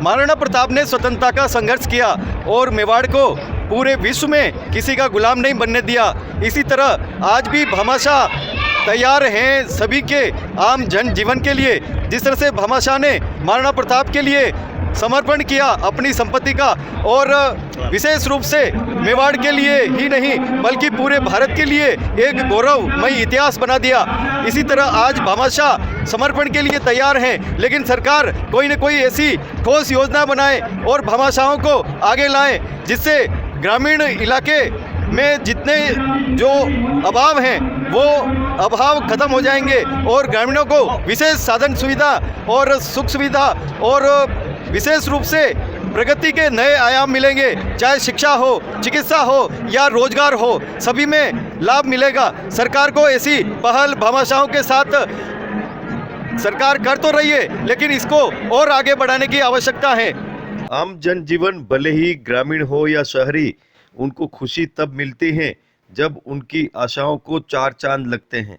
महाराणा प्रताप ने स्वतंत्रता का संघर्ष किया और मेवाड़ को पूरे विश्व में किसी का गुलाम नहीं बनने दिया। इसी तरह आज भी भामाशाह तैयार हैं सभी के आम जन जीवन के लिए। जिस तरह से भामाशाह ने महाराणा प्रताप के लिए समर्पण किया अपनी संपत्ति का, और विशेष रूप से मेवाड़ के लिए ही नहीं बल्कि पूरे भारत के लिए एक गौरवमयी इतिहास बना दिया। इसी तरह आज भामाशाह समर्पण के लिए तैयार हैं, लेकिन सरकार कोई न कोई ऐसी ठोस योजना बनाए और भामाशाहों को आगे लाए जिससे ग्रामीण इलाके में जितने जो अभाव हैं वो अभाव खत्म हो जाएंगे और ग्रामीणों को विशेष साधन सुविधा और सुख सुविधा और विशेष रूप से प्रगति के नए आयाम मिलेंगे। चाहे शिक्षा हो, चिकित्सा हो या रोजगार हो, सभी में लाभ मिलेगा। सरकार को ऐसी पहल भामाशाहों के साथ सरकार कर तो रही है, लेकिन इसको और आगे बढ़ाने की आवश्यकता है। आम जनजीवन भले ही ग्रामीण हो या शहरी, उनको खुशी तब मिलती है जब उनकी आशाओं को चार चांद लगते हैं।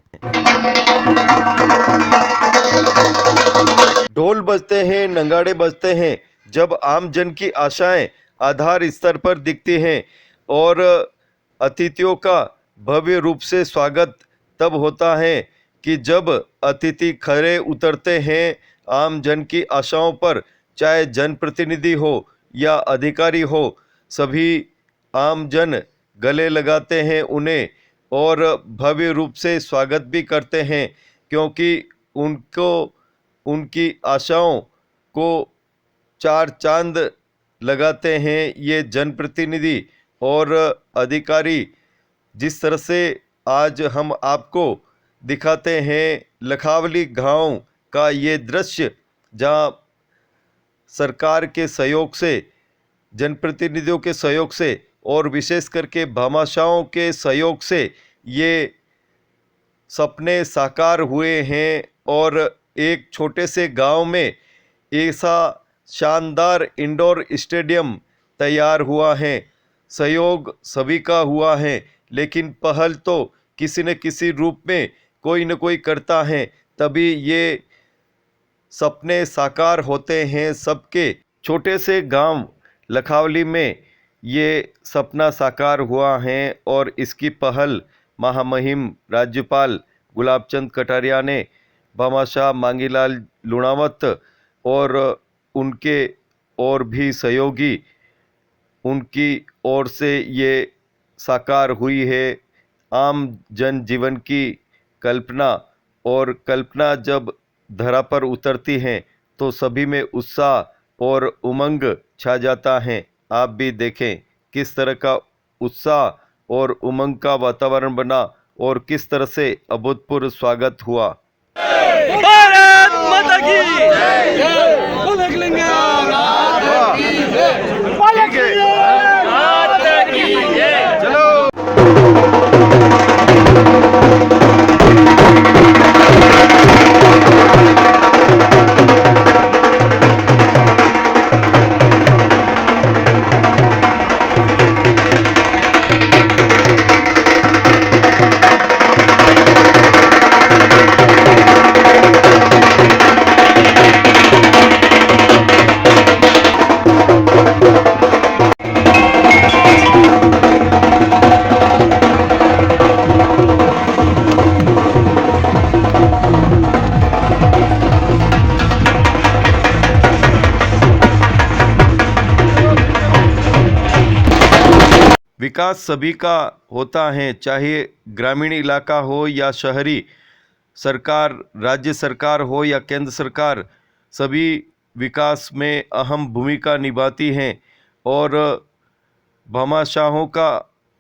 ढोल बजते हैं, नगाड़े बजते हैं जब आम जन की आशाएं आधार स्तर पर दिखती हैं, और अतिथियों का भव्य रूप से स्वागत तब होता है कि जब अतिथि खरे उतरते हैं आम जन की आशाओं पर। चाहे जनप्रतिनिधि हो या अधिकारी हो, सभी आम जन गले लगाते हैं उन्हें और भव्य रूप से स्वागत भी करते हैं, क्योंकि उनको उनकी आशाओं को चार चांद लगाते हैं ये जनप्रतिनिधि और अधिकारी। जिस तरह से आज हम आपको दिखाते हैं लखावली गांव का ये दृश्य, जहां सरकार के सहयोग से, जनप्रतिनिधियों के सहयोग से और विशेष करके भामाशाहों के सहयोग से ये सपने साकार हुए हैं और एक छोटे से गांव में ऐसा शानदार इंडोर स्टेडियम तैयार हुआ है। सहयोग सभी का हुआ है, लेकिन पहल तो किसी न किसी रूप में कोई न कोई करता है, तभी ये सपने साकार होते हैं सबके। छोटे से गांव लखावली में ये सपना साकार हुआ है और इसकी पहल महामहिम राज्यपाल गुलाबचंद कटारिया ने भामाशाह मांगीलाल लुणावत और उनके और भी सहयोगी उनकी ओर से ये साकार हुई है। आम जन जीवन की कल्पना, और कल्पना जब धरा पर उतरती हैं तो सभी में उत्साह और उमंग छा जाता है। आप भी देखें किस तरह का उत्साह और उमंग का वातावरण बना और किस तरह से अभूतपूर्व स्वागत हुआ। भारत माता की चलो। विकास सभी का होता है, चाहे ग्रामीण इलाका हो या शहरी, सरकार, राज्य सरकार हो या केंद्र सरकार, सभी विकास में अहम भूमिका निभाती हैं। और भामाशाहों का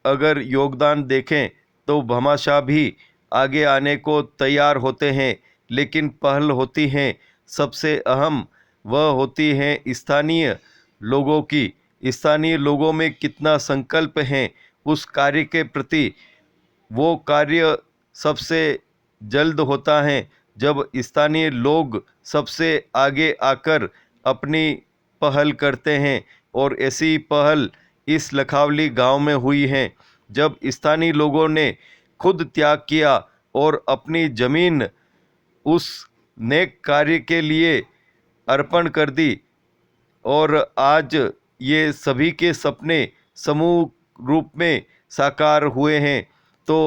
अगर योगदान देखें तो भामाशाह भी आगे आने को तैयार होते हैं, लेकिन पहल होती हैं सबसे अहम वह होती हैं स्थानीय लोगों की। स्थानीय लोगों में कितना संकल्प है उस कार्य के प्रति, वो कार्य सबसे जल्द होता है जब स्थानीय लोग सबसे आगे आकर अपनी पहल करते हैं। और ऐसी पहल इस लखावली गांव में हुई है, जब स्थानीय लोगों ने खुद त्याग किया और अपनी ज़मीन उस नेक कार्य के लिए अर्पण कर दी और आज ये सभी के सपने समूह रूप में साकार हुए हैं। तो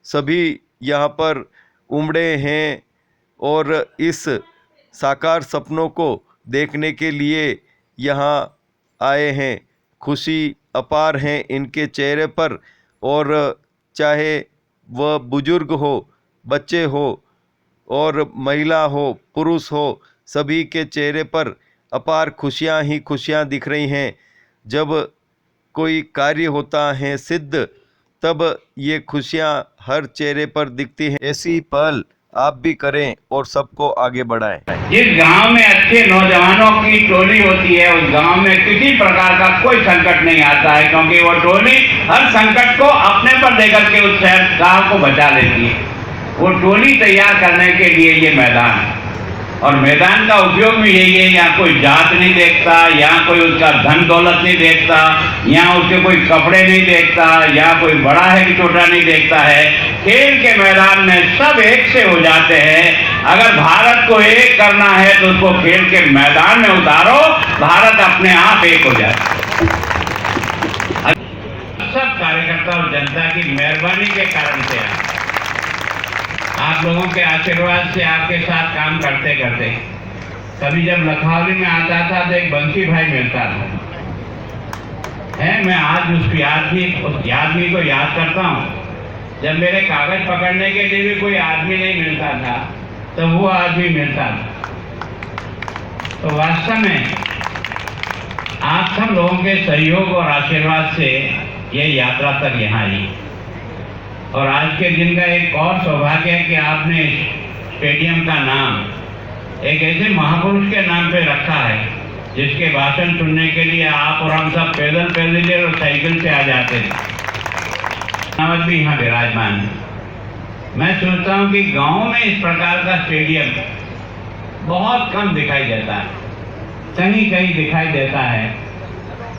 सभी यहाँ पर उमड़े हैं और इस साकार सपनों को देखने के लिए यहाँ आए हैं। खुशी अपार है इनके चेहरे पर, और चाहे वह बुजुर्ग हो, बच्चे हो और महिला हो, पुरुष हो, सभी के चेहरे पर अपार खुशियाँ ही खुशियाँ दिख रही हैं। जब कोई कार्य होता है सिद्ध, तब ये खुशियाँ हर चेहरे पर दिखती हैं। ऐसी पहल आप भी करें और सबको आगे बढ़ाएं। जिस गांव में अच्छे नौजवानों की टोली होती है, उस गांव में किसी प्रकार का कोई संकट नहीं आता है, क्योंकि वो टोली हर संकट को अपने पर लेकर के उस शहर गांव को बचा लेती है। वो टोली तैयार करने के लिए ये मैदान है, और मैदान का उपयोग भी यही है। यहाँ कोई जात नहीं देखता, यहाँ कोई उसका धन दौलत नहीं देखता, यहाँ उसके कोई कपड़े नहीं देखता, यहाँ कोई बड़ा है कि छोटा नहीं देखता है। खेल के मैदान में सब एक से हो जाते हैं। अगर भारत को एक करना है तो उसको खेल के मैदान में उतारो, भारत अपने आप एक हो जाए। सब कार्यकर्ता और जनता की मेहरबानी के कारण से आप लोगों के आशीर्वाद से आपके साथ काम करते करते, कभी जब लखनऊ में आता था तो एक बंसी भाई मिलता था है। मैं आज उस आदमी को याद करता हूँ। जब मेरे कागज पकड़ने के लिए भी कोई आदमी नहीं मिलता था, तो वो आदमी मिलता था। तो वास्तव में आप सब लोगों के सहयोग और आशीर्वाद से ये यात्रा तक यहाँ आई। और आज के दिन का एक और सौभाग्य है कि आपने स्टेडियम का नाम एक ऐसे महापुरुष के नाम पे रखा है, जिसके भाषण सुनने के लिए आप और हम सब पैदल और साइकिल से आ जाते थे। नवत भी यहाँ विराजमान है। मैं सोचता हूँ कि गांव में इस प्रकार का स्टेडियम बहुत कम दिखाई देता है, कहीं कहीं दिखाई देता है।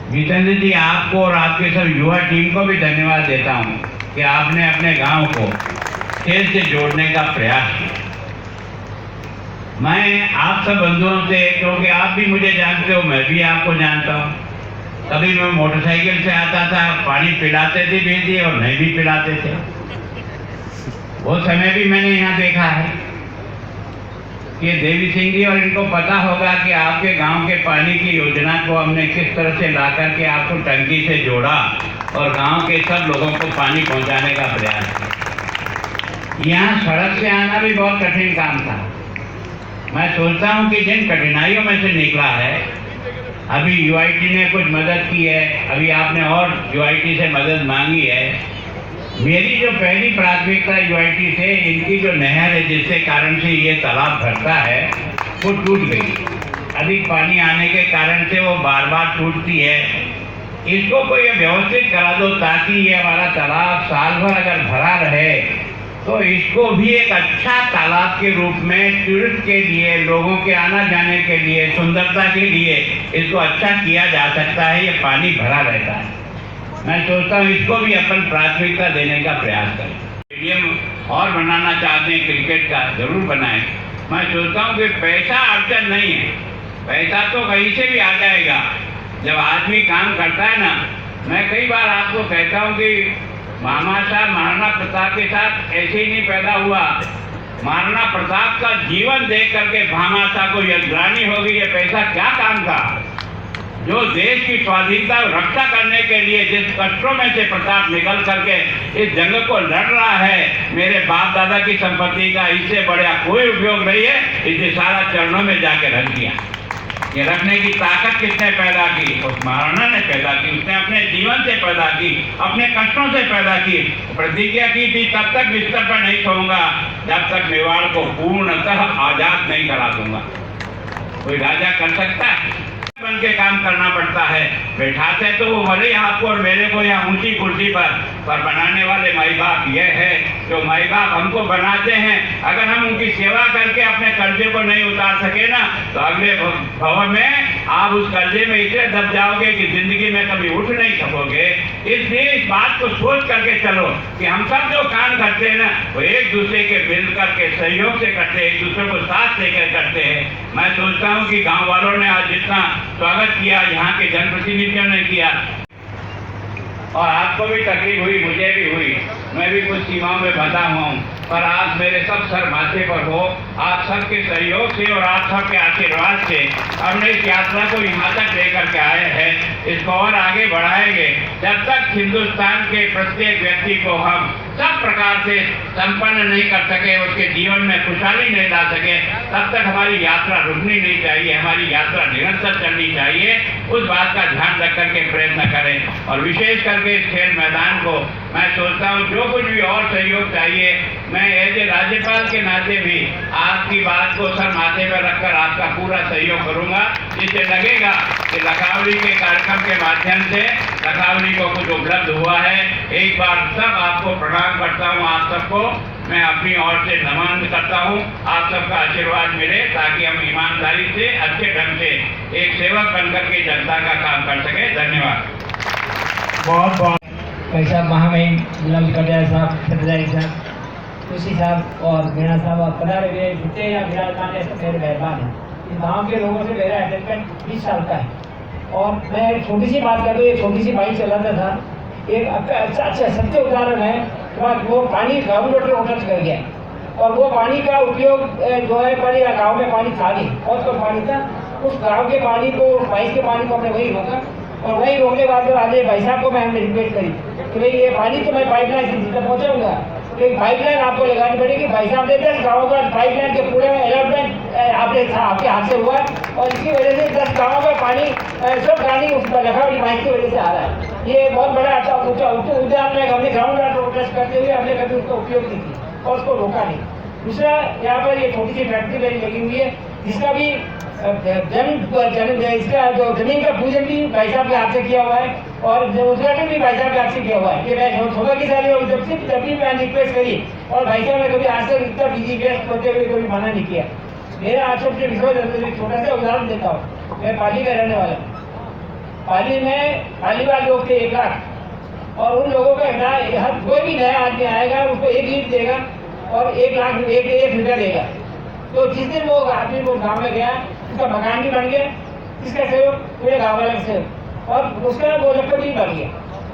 जितेंद्र जी, आपको और आपके सब युवा टीम को भी धन्यवाद देता हूँ कि आपने अपने गांव को खेल से जोड़ने का प्रयास किया। मैं आप सब बंधुओं से, क्योंकि आप भी मुझे जानते हो, मैं भी आपको जानता हूँ, कभी मैं मोटरसाइकिल से आता था, पानी पिलाते थे भी थी और नहीं भी पिलाते थे। वो समय भी मैंने यहाँ देखा है कि देवी सिंह जी और इनको पता होगा कि आपके गांव के पानी की योजना को हमने किस तरह से ला करके आपको टंकी से जोड़ा और गांव के सब लोगों को पानी पहुंचाने का प्रयास किया। यहाँ सड़क से आना भी बहुत कठिन काम था। मैं सोचता हूँ कि जिन कठिनाइयों में से निकला है, अभी यूआईटी ने कुछ मदद की है, अभी आपने और यूआईटी से मदद मांगी है। मेरी जो पहली प्राथमिकता यूआईटी से इनकी जो नहर है, जिसके कारण से ये तालाब भरता है, वो टूट गई। अधिक पानी आने के कारण से वो बार बार टूटती है। इसको कोई व्यवस्थित करा दो ताकि ये हमारा तालाब साल भर अगर भरा रहे, तो इसको भी एक अच्छा तालाब के रूप में टूरिस्ट के लिए, लोगों के आना जाने के लिए, सुंदरता के लिए इसको अच्छा किया जा सकता है। ये पानी भरा रहता है। मैं सोचता हूँ इसको भी अपन प्राथमिकता देने का प्रयास करें। स्टेडियम और बनाना चाहते हैं, क्रिकेट का जरूर बनाएं। मैं सोचता हूँ कि पैसा अड़चन नहीं है, पैसा तो कहीं से भी आ जाएगा जब आदमी काम करता है ना। मैं कई बार आपको कहता हूँ कि महाराजा महाराणा प्रताप के साथ ऐसे ही नहीं पैदा हुआ। महाराणा प्रताप का जीवन देख करके भामाशाह को यह ग्लानि होगी, ये पैसा क्या काम था। जो देश की स्वाधीनता रक्षा करने के लिए जिस कष्टों में से प्रताप निकल करके इस जंग को लड़ रहा है, मेरे बाप दादा की संपत्ति का इससे बड़ा कोई उपयोग नहीं है। इसे सारा चरणों में जाके रख दिया। ये रखने की ताकत किसने पैदा की? उस महाराणा ने पैदा की। उसने अपने जीवन से पैदा की, अपने कष्टों से पैदा की। प्रतिज्ञा की थी, तब तक बिस्तर पर नहीं सोऊंगा जब तक मेवाड़ को पूर्णतः आजाद नहीं करा दूंगा। कोई राजा कर सकता है? बन के काम करना पड़ता है। बैठाते तो वो भले आपको और मेरे को यहाँ ऊंची कुर्सी पर पर बनाने वाले माई बाप ये है जो माई बाप हमको बनाते हैं। अगर हम उनकी सेवा करके अपने कर्जे को नहीं उतार सके ना, तो अगले भव में आप उस कर्जे में इतने दब जाओगे कि जिंदगी में कभी उठ नहीं सकोगे। इसलिए इस बात को सोच करके चलो कि हम सब जो काम करते हैं ना, वो एक दूसरे के मिल करके सहयोग से करते हैं, एक दूसरे को साथ लेकर करते हैं। मैं सोचता हूँ कि गांव वालों ने आज जितना स्वागत किया, यहाँ के जनप्रतिनिधियों ने किया, और आपको भी तकलीफ हुई, मुझे भी हुई, मैं भी कुछ सीमाओं में बंधा हुआ हूँ, पर आज मेरे सब सर माथे पर हो। आप सबके सहयोग से और आप सबके आशीर्वाद से हमने इस यात्रा को यहाँ तक लेकर के आए हैं, इसको और आगे बढ़ाएंगे। जब तक हिंदुस्तान के प्रत्येक व्यक्ति को हम सब प्रकार से संपन्न नहीं कर सके, उसके जीवन में खुशहाली नहीं ला सके, तब तक हमारी यात्रा रुकनी नहीं चाहिए, हमारी यात्रा निरंतर चलनी चाहिए। उस बात का ध्यान रख करके प्रयत्न करें। और विशेष करके इस खेल मैदान को मैं सोचता हूँ जो कुछ भी और सहयोग चाहिए, मैं एज ए राज्यपाल के नाते भी आपकी बात को सर माथे पर रखकर आपका पूरा सहयोग करूंगा, जिससे लगेगा कि लखावली के कार्यक्रम के माध्यम से लखावली को कुछ उपलब्ध हुआ है। एक बार सब आपको प्रणाम करता हूँ, आप सबको मैं अपनी ओर से नमन करता हूँ। आप सबका आशीर्वाद मिले ताकि हम ईमानदारी से अच्छे ढंग से एक सेवक बनकर के जनता का काम कर सके। धन्यवाद। बहुत बहुत भाई साहब, महामहिम गुलाम कटारिया साहब, सतराई साहब, खुशी साहब और मीणा साहब और पधारे हुए जितने यहाँ विराजमान है सब मेरे मेहरबान हैं। इस गाँव के लोगों से मेरा अटैचमेंट 20 साल का है। और मैं एक छोटी सी बात कर दूँ, एक छोटी सी बाइक चलाता था, एक अच्छा सत्य उदाहरण है। वो पानी ग्राउंड वाटर होटल कर गया और वो पानी का उपयोग जो है पहले गाँव में पानी था नहीं, बहुत कम पानी था। उस गाँव के पानी को, उस बाइस के पानी को हमने वही रोका, और वही रोकने के बाद आज भाई साहब को मैं हमने रिक्वेस्ट करी कि भाई ये पानी तो मैं पाइपलाइन से जितना पहुँचाऊँगा, एक पाइपलाइन आपको लगानी पड़ेगी। भाई साहब ने 10 गाँवों का पाइपलाइन के पूरे में अलॉटमेंट आपके हाथ से हुआ, और इसकी वजह से 10 गाँवों का पानी सब पानी उस लखावली बाइक की वजह से आ रहा है। ये बहुत बड़ा अच्छा उदाहरण है। हमने ग्राउंड वाटर टेस्ट करते हुए हमने कभी उसका उपयोग नहीं किया और उसको रोका नहीं। दूसरा, यहाँ पर ये छोटी सी फैक्ट्री मेरी लगी हुई है, जिसका भी इसका जो जमीन का पूजन भी भाई साहब के हाथ से किया हुआ है और उद्घाटन भी भाई साहब के हाथ से किया हुआ है। कि मैं 16 की साल जब भी मैं रिक्वेस्ट करी, और भाई साहब ने कभी आज तक इतना बिजी व्यस्त होते हुए कभी मना नहीं किया। मेरा आप सबसे विश्वास, छोटा सा उदाहरण देता हूँ। मैं पाली का रहने वाला, पाली में पाली वाले लोग थे 1 लाख, और उन लोगों का कोई भी नया आदमी आएगा उसको 1 ईंट देगा और 1 लाख 1 रुपया देगा। तो जिस दिन वो आदमी वो गाँव में गया, उसका मकान भी बन गया, इसका सहयोग पूरे गाँव वाले से, और उसका वो लक्ष्य भी बन गया।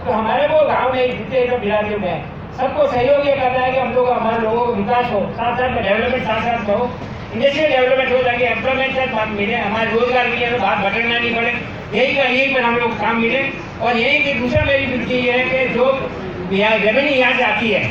तो हमारे वो गाँव में जितने जो बिरादरी में है, सबको सहयोग ये करना है कि हम लोग, हमारे लोगों को विकास हो, साथ साथ में डेवलपमेंट साथ साथ हो, इंडस्ट्रियल डेवलपमेंट हो, ताकि एम्प्लॉयमेंट साथ मिले, हमारे रोजगार मिले, हमें बात भटकना नहीं पड़े। यही पर हम लोग काम मिले। और यही दूसरा मेरी विनती ये है कि जो रेवेन्यू यहाँ से आती है,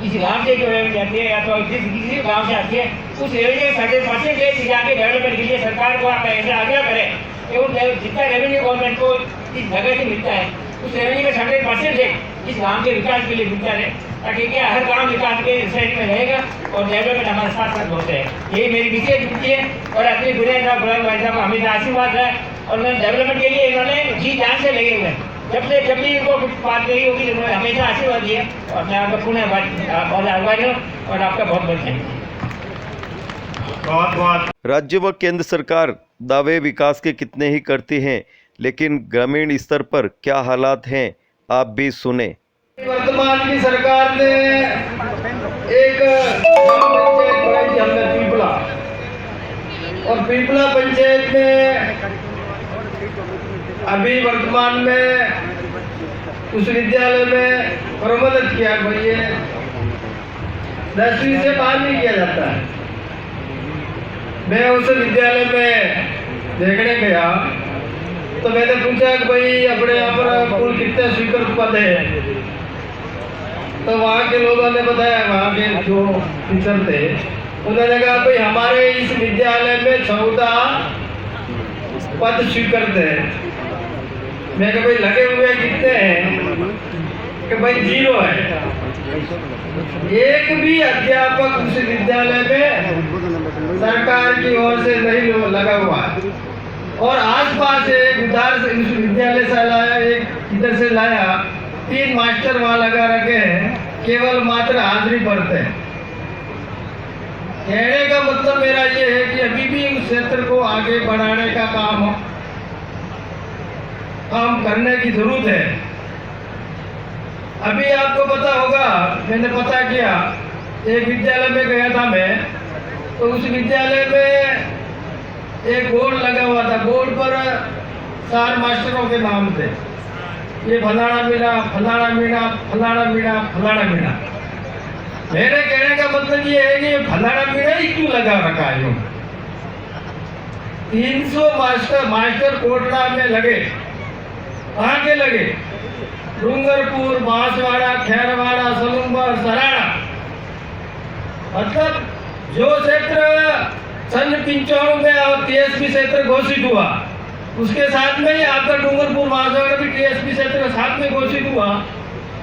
इस गाँव से जो रेवेन्यू आती है, या तो किसी गाँव से आती है, उस रेवेन्यू का 30% जाके डेवलपमेंट के लिए सरकार को आप ऐसा आग्रह करें कि वो जितना रेवेन्यू गवर्नमेंट को इस जगह से मिलता है, उस रेवेन्यू का 30% इस गाँव के विकास के लिए मिलता रहे, ताकि क्या हर गाँव विकास के शहर में रहेगा और डेवलपमेंट हमारे साथ साथ होते हैं। यही मेरी विशेष विनती है। और अपनी गुलाम भाई साहब का हमेशा आशीर्वाद है, और मैं डेवलपमेंट के लिए इन्होंने जी जान से लगे हुए हैं। जब भी इनको कुछ बात नहीं होगी, इन्होंने हमेशा आशीर्वाद दिए, और मैं आपका पुनः बहुत आभारी हूँ और आपका बहुत बहुत धन्यवाद। राज्य व केंद्र सरकार दावे विकास के कितने ही करती हैं, लेकिन ग्रामीण स्तर पर क्या हालात हैं, आप भी सुने। वर्तमान की सरकार ने एक पंचायत बनाई थी हमने पीपला, और पीपला पंचायत में अभी वर्तमान में उस विद्यालय में प्रबंधन किया भाई ये 10वीं से 12वीं किया जाता है। मैं उस विद्यालय में देखने गया तो मैंने पूछा कि भाई अपने यहाँ पर कुल कितने स्वीकृत पद है। तो वहाँ के लोगों ने बताया, वहाँ के जो टीचर थे उन्होंने कहा भाई हमारे इस विद्यालय में 14 पद स्वीकृत है। मैं कहा भाई लगे हुए कितने हैं कि भाई 0 है। एक भी अध्यापक उस विद्यालय में सरकार की ओर से नहीं लगा हुआ है। और आसपास एक उधार से उस विद्यालय से लाया, एक इधर से लाया 3 मास्टर वहाँ लगा रखे हैं, केवल मात्र हाजिरी भरते हैं। कहने का मतलब मेरा ये है कि अभी भी उस क्षेत्र को आगे बढ़ाने का काम करने की जरूरत है। अभी आपको पता होगा, मैंने पता किया, एक विद्यालय में गया था मैं, तो उस विद्यालय में एक बोर्ड लगा हुआ था। बोर्ड पर 4 मास्टरों के नाम थे, ये फलाना मीणा, फलाना मीणा, फलाना मीणा, फलाना मीणा। मेरे कहने का मतलब ये है कि फलाना मीणा ही क्यों लगा रखा है? 300 मास्टर कोटड़ा में लगे। कहाँ के लगे? डूंगरपुर, बांसवाड़ा, खैरवाड़ा, सलूंबर, सराड़ा। मतलब जो क्षेत्र सन 95 में और TSP क्षेत्र घोषित हुआ, उसके साथ में ही आपका डूंगरपुर बांसवाड़ा भी TSP क्षेत्र के साथ में घोषित हुआ।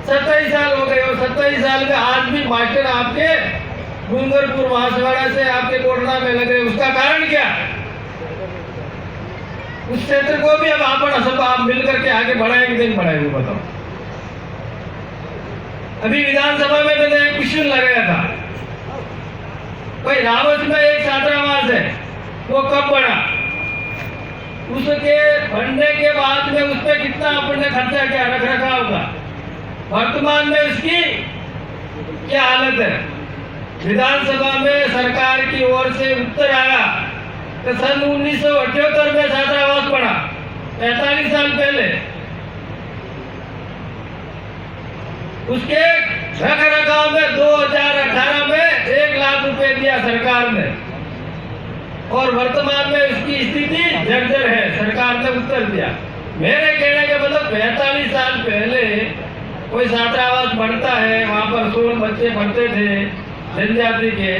27 साल हो गए और 27 साल में आज भी मास्टर आपके डूंगरपुर बांसवाड़ा से आपके कोटड़ा में लगे। उसका कारण क्या? उस क्षेत्र को भी अब आप मिलकर के आगे बढ़ाएंगे नहीं बढ़ाएंगे, बताओ। अभी विधानसभा में मैंने एक क्वेश्चन लगाया था, भाई रावत में एक छात्रावास है, वो कब बना? उसके बनने के बाद में उस पर कितना आपने खर्चा किया, रख रखाव का? वर्तमान में इसकी क्या हालत है? विधानसभा में सरकार की ओर से उत्तर आया कि सन 1978 में छात्रावास बना, 45 साल पहले। उसके रख रखाव में 2018 में 1 लाख रुपए दिया सरकार ने, और वर्तमान में इसकी स्थिति जर्जर है। सरकार ने उत्तर दिया। मेरे कहने के मतलब 45 साल पहले कोई छात्रावास बनता है, वहाँ पर 16 बच्चे पढ़ते थे जनजाति के,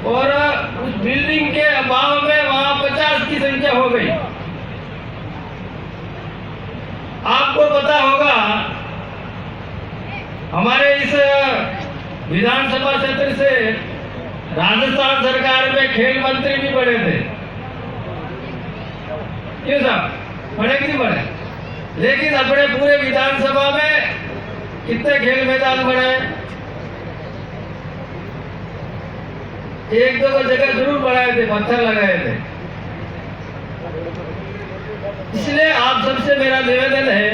और उस बिल्डिंग के अभाव में वहाँ 50 की संख्या हो गई। आपको पता होगा, हमारे इस विधानसभा क्षेत्र से राजस्थान सरकार में खेल मंत्री भी बने थे। क्यों साहब, बड़े कि नहीं बड़े? लेकिन अपने पूरे विधानसभा में कितने खेल मैदान बनाए? 1-2 जगह जरूर बनाए थे, पत्थर लगाए थे। इसलिए आप सबसे मेरा निवेदन है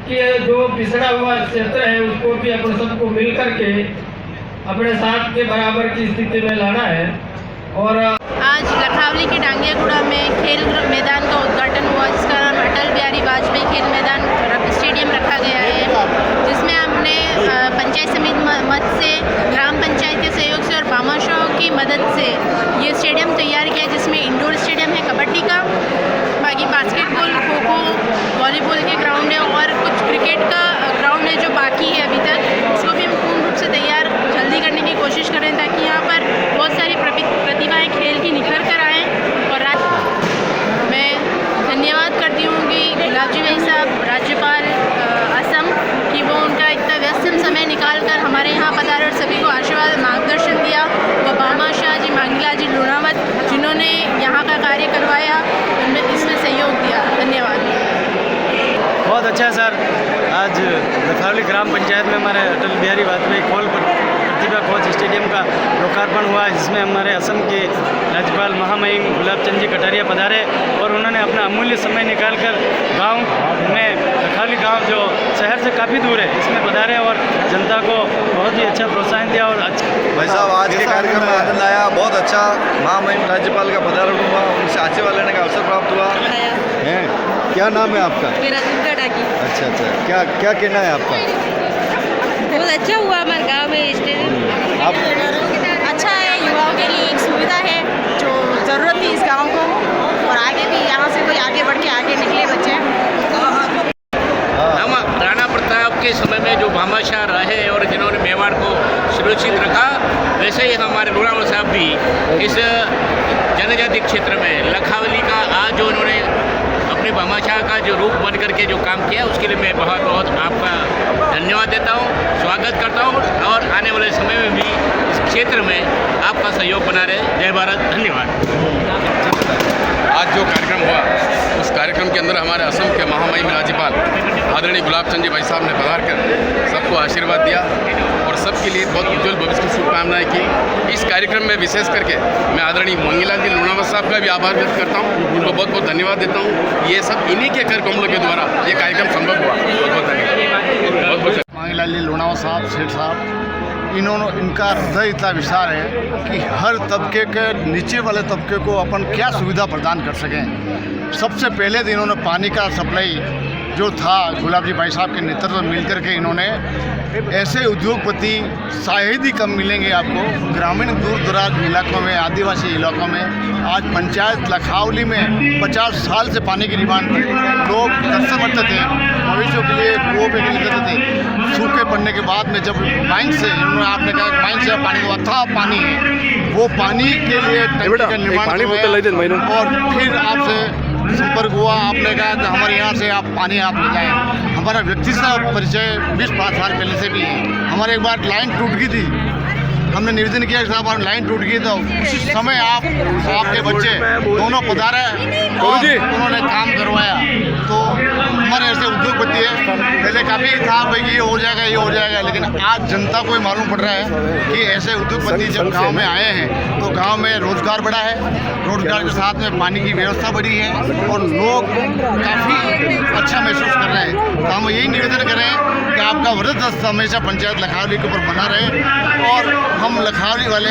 कि जो पिछड़ा हुआ क्षेत्र है उसको भी अपने सबको मिल करके अपने साथ के बराबर की स्थिति में लाना है। और आज लखावली के डांगियागुड़ा में खेल मैदान का उद्घाटन हुआ, जिसका नाम अटल बिहारी वाजपेयी खेल मैदान स्टेडियम रखा गया है, जिसमें हमने पंचायत समिति मद से, ग्राम पंचायत के सहयोग से और भामाशाहों की मदद से ये स्टेडियम तैयार किया, जिसमें इंडोर स्टेडियम है कबड्डी का, बाकी बास्केटबॉल, खो खो, वॉलीबॉल के ग्राउंड है, और कुछ क्रिकेट का ग्राउंड है जो बाकी है अभी तक। उसको भी हम पूर्ण रूप से तैयार जल्दी करने की कोशिश करें, ताकि यहाँ पर बहुत सारी प्रतिभाएँ खेल की निखर कर आएँ। और मैं धन्यवाद करती हूँ कि गुलाबजी भाई साहब, राज्यपाल असम, कि वो उनका इतना व्यस्त समय निकाल कर हमारे यहाँ पधारे और सभी को आशीर्वाद मार्गदर्शन दिया। वो भामाशाह जी, मांगला जी लूणावत, जिन्होंने यहाँ का कार्य करवाया, इसमें सहयोग दिया। धन्यवाद। बहुत अच्छा है सर। आज लखावली ग्राम पंचायत में हमारे अटल बिहारी वाजपेयी खेल प्रतिभा कोच स्टेडियम का लोकार्पण हुआ, जिसमें हमारे असम के राज्यपाल महामहिम गुलाबचंद जी कटारिया पधारे और उन्होंने अपना अमूल्य समय निकालकर गांव में, लखावली गांव जो शहर से काफ़ी दूर है, इसमें पधारे और जनता को बहुत ही अच्छा प्रोत्साहन दिया। और भाई साहब, आज के कार्यक्रम में आनंद आया, बहुत अच्छा। महामहिम राज्यपाल का पधारण हुआ, उनसे आशीर्वाद लेने का अवसर प्राप्त हुआ है। क्या नाम है आपका? मेरा दुर्गा डाकी। अच्छा अच्छा, क्या क्या कहना है आपका? बहुत अच्छा हुआ हमारे गांव में स्टेडियम। आप अच्छा है, युवाओं के लिए एक सुविधा है जो ज़रूरत थी इस गांव को, और आगे भी यहाँ से कोई आगे बढ़ के आगे निकले बच्चे। हम राणा प्रताप के समय में जो भामाशाह रहे और जिन्होंने मेवाड़ को सुरक्षित रखा, वैसे ही हमारे लूणावत साहब भी इस जनजाति क्षेत्र में लखावली का आज जो उन्होंने अपने भामाशाह का जो रूप बन करके जो काम किया उसके लिए मैं बहुत बहुत आपका धन्यवाद देता हूँ, स्वागत करता हूँ और आने वाले समय में भी इस क्षेत्र में आपका सहयोग बना रहे। जय भारत, धन्यवाद। आज जो कार्यक्रम हुआ उस कार्यक्रम के अंदर हमारे असम के महामहिम राज्यपाल आदरणीय गुलाब चंद जी भाई साहब ने पधार कर सबको आशीर्वाद दिया और सबके लिए बहुत उज्जवल भविष्य की शुभकामनाएं की। इस कार्यक्रम में विशेष करके मैं आदरणीय मंगीलाल जी लोनावत साहब का भी आभार व्यक्त करता हूँ, उनको बहुत बहुत धन्यवाद देता हूँ। ये सब इन्हीं के कर कमलों के द्वारा ये कार्यक्रम संभव हुआ। बहुत बहुत धन्यवाद। बहुत मंगीलाल जी लोनावत साहब, सेठ साहब, इनका हृदय इतना विशाल है कि हर तबके के नीचे वाले तबके को अपन क्या सुविधा प्रदान कर सकें। सबसे पहले दिन इन्होंने पानी का सप्लाई जो था गुलाब जी भाई साहब के नेतृत्व में मिलकर के इन्होंने ऐसे उद्योगपति शायद ही कम मिलेंगे आपको ग्रामीण दूर दराज इलाकों में, आदिवासी इलाकों में। आज पंचायत लखावली में 50 साल से पानी की डिमांड थी, लोग तरस मरते थे, भविष्य के लिए कुओं पे निकलते थे। सूखे पड़ने के बाद में जब माइन से इन्होंने आपने कहा माइन से पानी को अथाह पानी है, वो पानी के लिए टंकी का निर्माण और फिर आपसे संपर्क हुआ, आपने कहा कि हमारे यहाँ से आप पानी आप ले जाएँ। हमारा व्यक्तिगत परिचय 20-5 साल पहले से भी है। हमारे एक बार लाइन टूट गई थी, हमने निवेदन किया कि साहब लाइन टूट गई, तो उसी समय आपके बच्चे दोनों पधारे और उन्होंने काम करवाया। तो हमारे ऐसे उद्योगपति है, पहले काफ़ी था भाई ये हो जाएगा, लेकिन आज जनता को मालूम पड़ रहा है कि ऐसे उद्योगपति जब गांव में आए हैं तो गांव में रोजगार बढ़ा है, रोजगार के साथ में पानी की व्यवस्था बढ़ी है और लोग काफ़ी अच्छा महसूस कर रहे हैं। तो हम यही निवेदन कर रहे हैं कि आपका व्रत हमेशा पंचायत लखावली के ऊपर बना रहे और हम लखावली वाले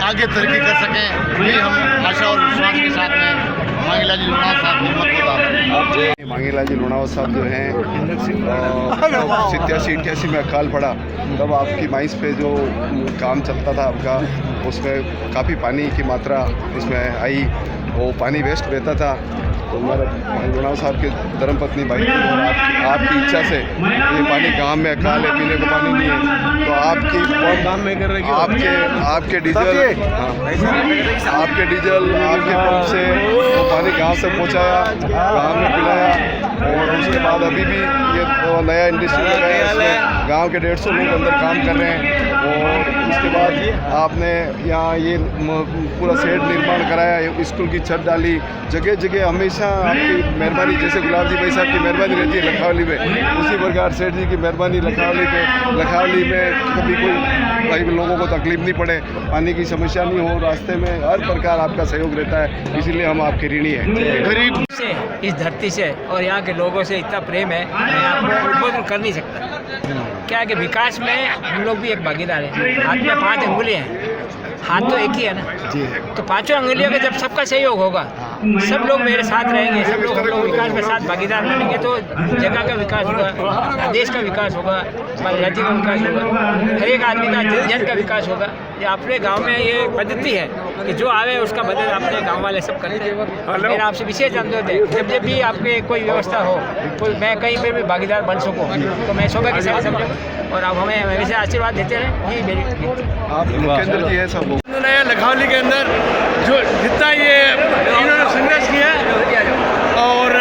आगे तरक्की कर सकें, ये हम आशा और विश्वास के साथ में मंगीलाल जी लोनावत साहब की बहुत बहुत मंगीलाल जी लोनावत साहब जो हैं 87-88 में अकाल पड़ा, तब आपकी माइंस पे जो काम चलता था आपका, उसमें काफ़ी पानी की मात्रा इसमें आई, वो पानी वेस्ट बहता था। तो हमारे लोनावत साहब के धर्मपत्नी भाई और आपकी इच्छा से ये पानी गांव में अकाल है, पीने को पानी नहीं है, तो आपके डीजल आपके पंप से वो पानी गांव से पहुंचाया, गांव में पिलाया और उसके बाद अभी भी ये नया इंडस्ट्री लगाया, इसमें गांव के 150 लोग अंदर काम कर रहे हैं। और उसके बाद आपने यहाँ ये पूरा शेड निर्माण कराया, स्कूल की छत डाली, जगह जगह हमेशा आपकी मेहरबानी, जैसे गुलाब जी भाई साहब की मेहरबानी रहती है लखावली में, उसी प्रकार सेठ जी की मेहरबानी लखावली में कभी कोई भाई लोगों को तकलीफ नहीं पड़े, पानी की समस्या नहीं हो, रास्ते में हर प्रकार आपका सहयोग रहता है, इसीलिए हम आपके ऋणी हैं। गरीब से इस धरती से और यहाँ के लोगों से इतना प्रेम है, मैं आपको उद्बोधन कर नहीं सकता। क्या है कि विकास में हम लोग भी एक भागीदार हैं। हाथ में 5 अंगुलियाँ हैं, हाथ तो एक ही है ना, तो 5 अंगुलियों का जब सबका सहयोग होगा, सब लोग मेरे साथ रहेंगे, सब लोग हम लोग विकास में साथ भागीदार बनेंगे, तो जगह का विकास होगा, देश का विकास होगा, हमारे राज्य का विकास होगा, हर एक आदमी का जन का विकास होगा। ये अपने गांव में ये पद्धति है कि जो आवे उसका मदद अपने गांव वाले सब करते हैं। और मेरा आपसे विशेष अनुरोध है, जब भी आपके कोई व्यवस्था हो, कोई मैं कहीं पर भी भागीदार बन सकूँ, तो मैं सौभाग्य से समझूँ और आप हमें हमेशा आशीर्वाद देते रहें, ये मेरी आप मुख्यमंत्री जी है सब नया लखावली के अंदर जो जितना ये इन्होंने संघर्ष किया और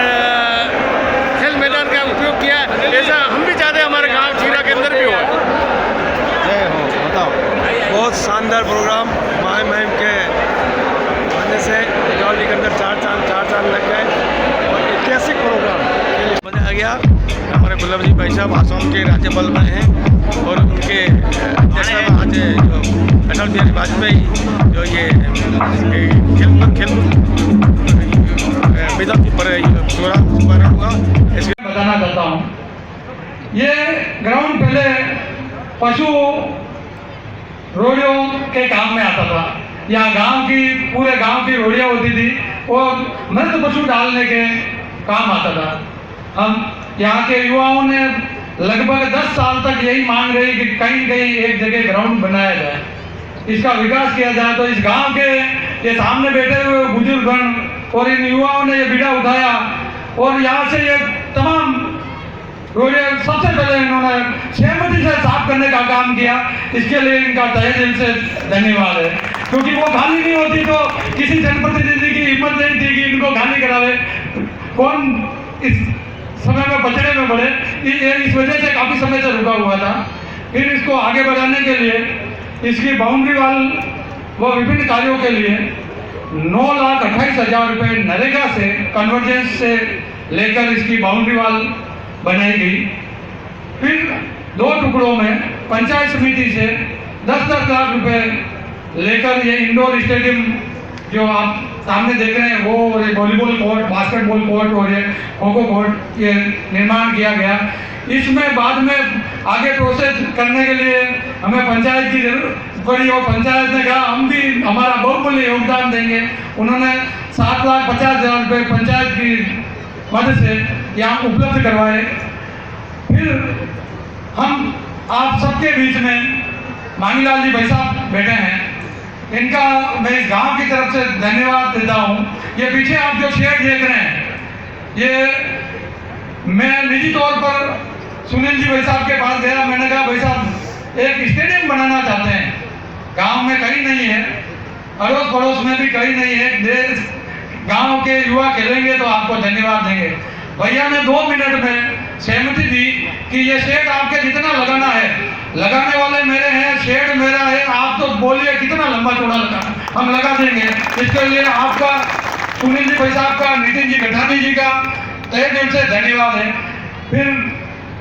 खेल मैदान का उपयोग किया, ऐसा हम भी चाहते हैं हमारे गांव चीरा के अंदर भी हो। जय हो, बताओ। बहुत शानदार प्रोग्राम महामहिम के आने से लखावली के अंदर 4 साल लग गए और ऐतिहासिक प्रोग्राम बनाया गया। हमारे गुलाब जी भाई साहब आसाम के राज्यपाल बने हैं और उनके अध्यक्षता में आज अटल बिहारी वाजपेयी जो ये खेल मैदान पर प्रोग्राम हुआ, इसके बताना चाहता हूँ। ये ग्राउंड पहले पशु रोड़ियों के काम में आता था, यहाँ गांव की पूरे गांव की रोड़ियाँ होती थी और मृत पशु डालने के काम आता था। हम यहाँ के युवाओं ने लगभग 10 साल तक यही मांग रही कि कहीं कहीं एक जगह ग्राउंड बनाया जाए, इसका विकास किया जाए। तो इस गांव के ये सामने बैठे हुए बुजुर्गगण और इन युवाओं ने ये बीड़ा उठाया और यहाँ से ये तमाम रोड़ियाँ सबसे पहले इन्होंने सहमति से साफ करने का काम किया। इसके लिए इनका तहे दिल से धन्यवाद है, क्योंकि वो खाली नहीं होती तो किसी जनप्रतिनिधि की हिम्मत नहीं थी कि इनको खाली करावे। कौन इस समय में बचने में पड़े, इस वजह से काफ़ी समय से रुका हुआ था। फिर इसको आगे बढ़ाने के लिए इसकी बाउंड्री वाल व विभिन्न कार्यों के लिए 9,28,000 रुपये नरेगा से कन्वर्जेंस से लेकर इसकी बाउंड्री वाल बनाई गई। फिर 2 टुकड़ों में पंचायत समिति से 10-10 लाख रुपए लेकर ये इंडोर स्टेडियम जो आप सामने देख रहे हैं वो, और ये वॉलीबॉल कोर्ट, बास्केटबॉल कोर्ट और ये खो-खो कोर्ट ये निर्माण किया गया। इसमें बाद में आगे प्रोसेस करने के लिए हमें पंचायत की जरूरत पड़ी और पंचायत ने कहा हम भी हमारा बहुमूल्य योगदान देंगे। उन्होंने 7,50,000 रुपये पंचायत की मदद से यहाँ उपलब्ध करवाए। फिर हम आप सबके बीच में मांगीलाल जी भाई साहब बैठे हैं, इनका मैं इस गांव की तरफ से धन्यवाद देता हूं। ये पीछे आप जो शेड देख रहे हैं, ये मैं निजी तौर पर सुनील जी भाई साहब के पास गया। मैंने कहा भाई साहब एक स्टेडियम बनाना चाहते हैं, गांव में कहीं नहीं है, अड़ोस पड़ोस में भी कहीं नहीं है, देश गांव के युवा खेलेंगे तो आपको धन्यवाद देंगे। भैया ने 2 मिनट में सहमति दी कि ये शेड आपके जितना लगाना है, लगाने वाले मेरे हैं, शेड मेरा है, आप तो बोलिए कितना लंबा चौड़ा लगाना, हम लगा देंगे। इसके लिए आपका सुनील जी भाई साहब का, नितिन जी गठानी जी का तहे दिल से धन्यवाद है। फिर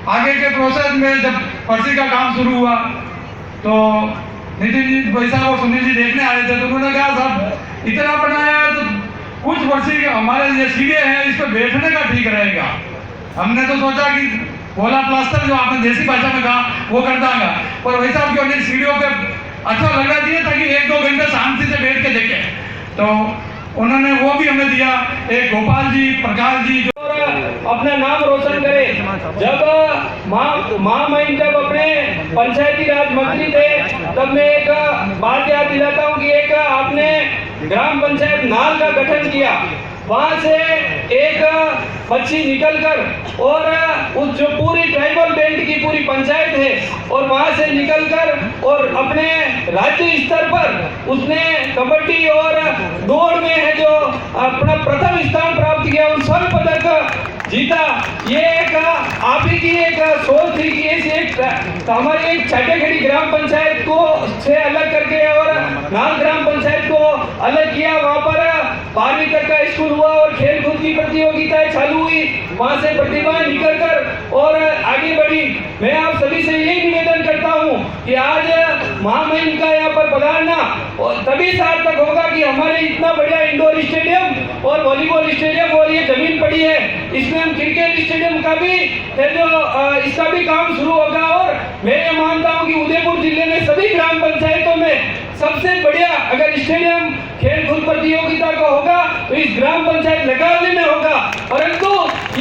आगे के प्रोसेस में जब पर्ची का काम शुरू हुआ तो नितिन जी भाई साहब और सुनील जी देखने आए थे, तो उन्होंने कहा साहब इतना बनाया है तो कुछ पर्ची हमारे ये सीढ़े हैं, इस पर बैठने का ठीक रहेगा। हमने तो सोचा कि बोला प्लास्टर जो आपने देसी भाषा में कहा वो कर देगा, पर वही साहब क्यों नहीं सीढ़ियों पे अच्छा लगा दिए ताकि 1-2 घंटे शांति से बैठ के देखें। तो उन्होंने वो भी हमें दिया। एक गोपाल जी, प्रकाश जी जो अपना नाम रोशन करे। जब महामहिम जब अपने पंचायती राज मंत्री थे तब मैं एक बात याद दिलाता हूँ कि एक आपने ग्राम पंचायत नाल का गठन किया, वहां से एक बच्ची निकलकर और उस जो पूरी ट्राइबल बेल्ट की पूरी पंचायत है और वहां से निकलकर और अपने राज्य स्तर पर उसने कबड्डी और दौड़ में है जो अपना प्रथम स्थान प्राप्त किया, उन स्वर्ण पदक जीता। ये एक आप ही की एक सोच थी कि इस एक हमारी एक छाटेखड़ी ग्राम पंचायत को से अलग करके और नाल ग्राम पंचायत को अलग किया। वहाँ पर 12वीं तक का स्कूल हुआ और खेल कूद की प्रतियोगिताएं चालू हुई, वहाँ से प्रतिभाएं निकल कर और आगे बढ़ी। मैं आप सभी से यही निवेदन करता हूँ कि आज महामहिम का यहाँ पर पधारना और तभी सार्थक होगा कि हमारे इतना बढ़िया इंडोर स्टेडियम और वॉलीबॉल स्टेडियम और ये जमीन पड़ी है, इसमें हम क्रिकेट स्टेडियम का भी जो इसका भी काम शुरू होगा। और मैं ये मानता हूँ कि उदयपुर जिले में सभी ग्राम पंचायतों में सबसे बढ़िया अगर स्टेडियम खेल कूद प्रतियोगिता का होगा तो इस ग्राम पंचायत लगाने में होगा, परंतु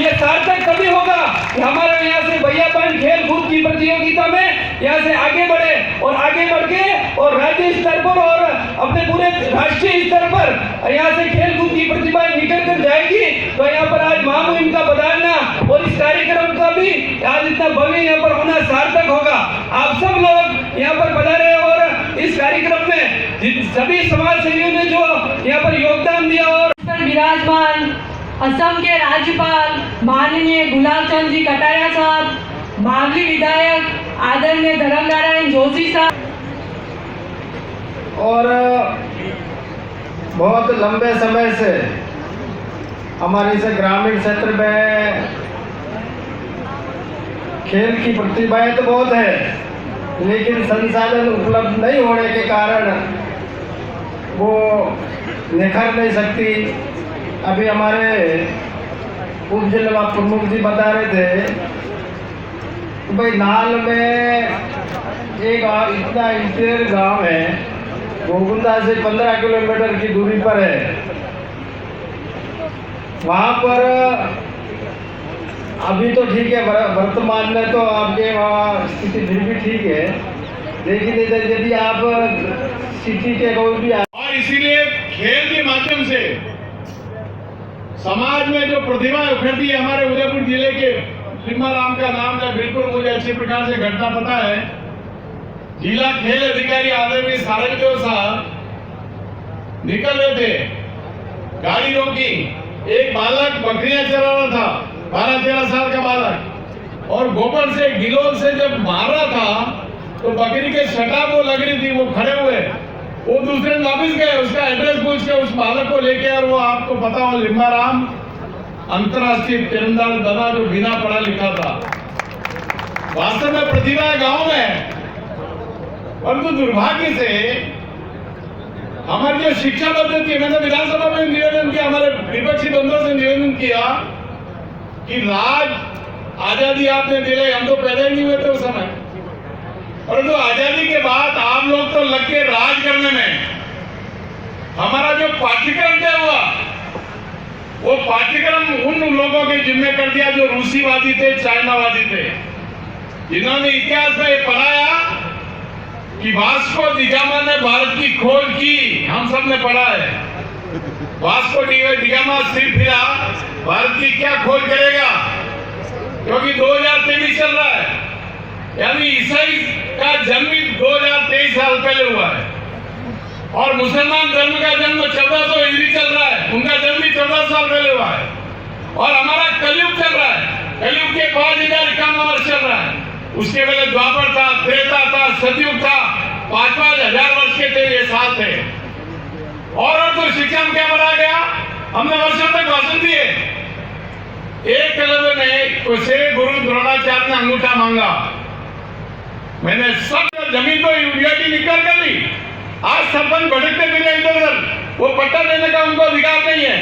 ये सार्थक तभी होगा कि हमारे यहाँ से भैयापन खेल कूद की प्रतियोगिता में यहाँ से आगे बढ़े और आगे बढ़ के और राज्य स्तर पर और अपने पूरे राष्ट्रीय स्तर पर यहाँ से खेल कूद की प्रतिभाएं निकल कर जाएगी। तो यहाँ पर आज महामहिम का पधारना और इस कार्यक्रम का भी आज इतना भव्य यहाँ पर होना सार्थक होगा। आप सब लोग यहाँ पर पधारे और इस कार्यक्रम में सभी समाज सेवियों ने जो यहाँ पर योगदान दिया और विराजमान असम के राज्यपाल माननीय गुलाब चंद जी कटारिया साहब, मावली विधायक आदरणीय धर्मनारायण जोशी साहब और बहुत लंबे समय से हमारे इस ग्रामीण क्षेत्र में खेल की प्रतिभाएं तो बहुत है, लेकिन संसाधन उपलब्ध नहीं होने के कारण वो निखर नहीं सकती। अभी हमारे उप जिला प्रमुख जी बता रहे थे कि भाई नाल में एक इतना इंटीरियर गांव है, गोगुंदा से 15 किलोमीटर की दूरी पर है। वहाँ पर अभी तो ठीक है, वर्तमान में तो आपके वहाँ स्थिति फिर भी ठीक है, लेकिन यदि आप सिटी के कोई भी और इसीलिए खेल के माध्यम से समाज में जो प्रतिभा उभरती है, हमारे उदयपुर जिले के सिम्मा राम का नाम है, बिल्कुल मुझे अच्छी प्रकार से घटना पता है। जिला खेल अधिकारी आदरणीय सारंगदेव साहब निकल रहे थे, गाड़ी रोकी एक बालक बकरियां चरा रहा था, 12-13 साल का बालक, और गोबर से गिलोल से जब मार रहा था तो बकरी के शटा वो लग रही थी, वो खड़े हुए, वो दूसरे दिन वापिस गए, उसका एड्रेस पूछ के उस बालक को लेके, और वो आपको पता हो लिम्बाराम अंतरराष्ट्रीय तीरंदाज बना जो बिना पढ़ा लिखा था। वास्तव में प्रतिभा है गांव में, परंतु दुर्भाग्य से हमारी जो शिक्षा पद्धति, मैंने विधानसभा में निवेदन किया, हमारे विपक्षी बंधुओं से निवेदन किया कि राज आजादी आपने दिलाई, हम तो पैदा ही नहीं हुए थे उस समय, परंतु आजादी के बाद आप लोग तो लग के राज करने में। हमारा जो पाठ्यक्रम तय हुआ, वो पाठ्यक्रम उन लोगों के जिम्मे कर दिया जो रूसीवादी थे, चाइनावादी थे, जिन्होंने इतिहास में ये पढ़ाया कि वास्को डिगामा ने भारत की खोज की। हम सब ने पढ़ा है, वास्को डिगामा सिर्फ फिरा, भारत की क्या खोज करेगा, क्योंकि 2023 चल रहा है, यानी ईसाई का जन्म 2023 साल पहले हुआ है, और मुसलमान धर्म का जन्म 1400 हिजरी चल रहा है, उनका जन्म भी 14 साल पहले हुआ है, और हमारा कलयुग चल रहा है, कलयुग के 5051 वर्ष चल रहा है, उसके पहले द्वापर था, त्रेता था, सतयुग था, 5-5 हजार वर्ष के थे, ये साल थे। और तो शिक्षा में क्या बढ़ा गया, हमने वर्षों तक भाषण दिए, एकलव्य ने उसे गुरु द्रोणाचार्य ने अंगूठा मांगा, मैंने सब जमीन को यूनिवर्सिटी निकल कर ली, आज सरपंच भटकते फिरे इधर उधर, वो पट्टा देने का उनको अधिकार नहीं है,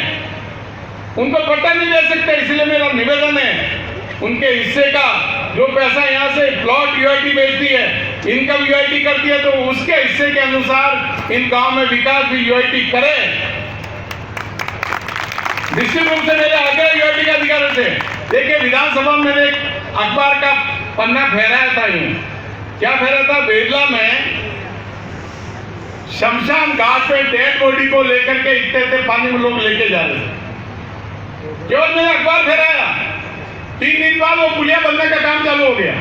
उनको पट्टा नहीं दे सकते, इसलिए मेरा निवेदन है उनके हिस्से का जो पैसा यहाँ से प्लॉट यूआईटी बेचती है, इनकम यूआईटी करती है, तो उसके हिस्से के अनुसार इन गांव में विकास भी यूआईटी करे। निश्चित रूप से मेरे आगे यूआईटी का अधिकार थे। देखिए विधानसभा में मैंने एक अखबार का पन्ना फहराया था, यूं क्या फहराया था, बेदला में शमशान घाट पे डेड बॉडी को लेकर के इतने पानी में लोग लेके जा रहे थे, केवल मैंने अखबार फहराया, 3 दिन बाद वो पुलिया बनने का काम चालू हो गया।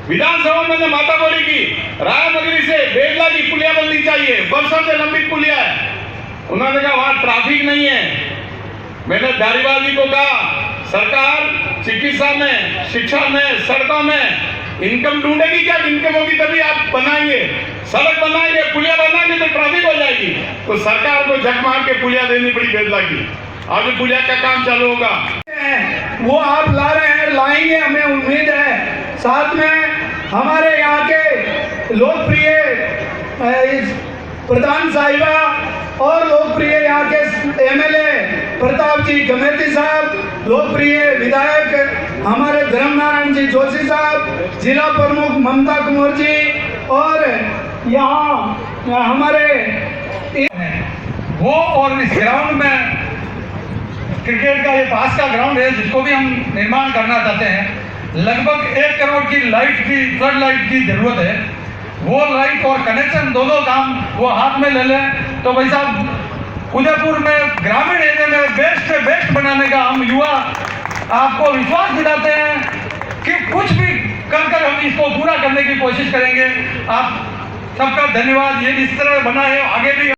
विधानसभा में मैंने माता बोली की, रायनगरी से बेदला की पुलिया बननी चाहिए, वर्षों से लंबित पुलिया है, उन्होंने कहा वहां ट्रैफिक नहीं है। मैंने धारीवाल जी को कहा, सरकार चिकित्सा में, शिक्षा में, सड़कों में इनकम ढूंढेगी, क्या इनकम होगी तभी आप बनाएंगे, सड़क बनाएंगे, पुलिया बनाएंगे तो ट्रैफिक हो जाएगी। तो सरकार को झक मार के पुलिया देनी पड़ी बेदला की, आज पुलिया का काम चालू होगा, वो आप ला रहे हैं, लाएंगे, हमें उम्मीद है। साथ में हमारे यहाँ के लोकप्रिय प्रधान साहिबा और लोकप्रिय यहाँ के एमएलए प्रताप जी गमेती साहब, लोकप्रिय विधायक हमारे धर्मनारायण जी जोशी साहब, जिला प्रमुख ममता कुमार जी, और यहाँ हमारे वो, और इस ग्राउंड में क्रिकेट का ये पास का ग्राउंड है जिसको भी हम निर्माण करना चाहते हैं, लगभग 1 करोड़ की लाइट की, फ्लड लाइट की जरूरत है। वो लाइट और कनेक्शन दोनों काम वो हाथ में ले लें तो भाई साहब उदयपुर में ग्रामीण एरिया में बेस्ट से बेस्ट बनाने का हम युवा आपको विश्वास दिलाते हैं कि कुछ भी कर हम इसको पूरा करने की कोशिश करेंगे। आप सबका धन्यवाद। ये इस तरह बना है, आगे भी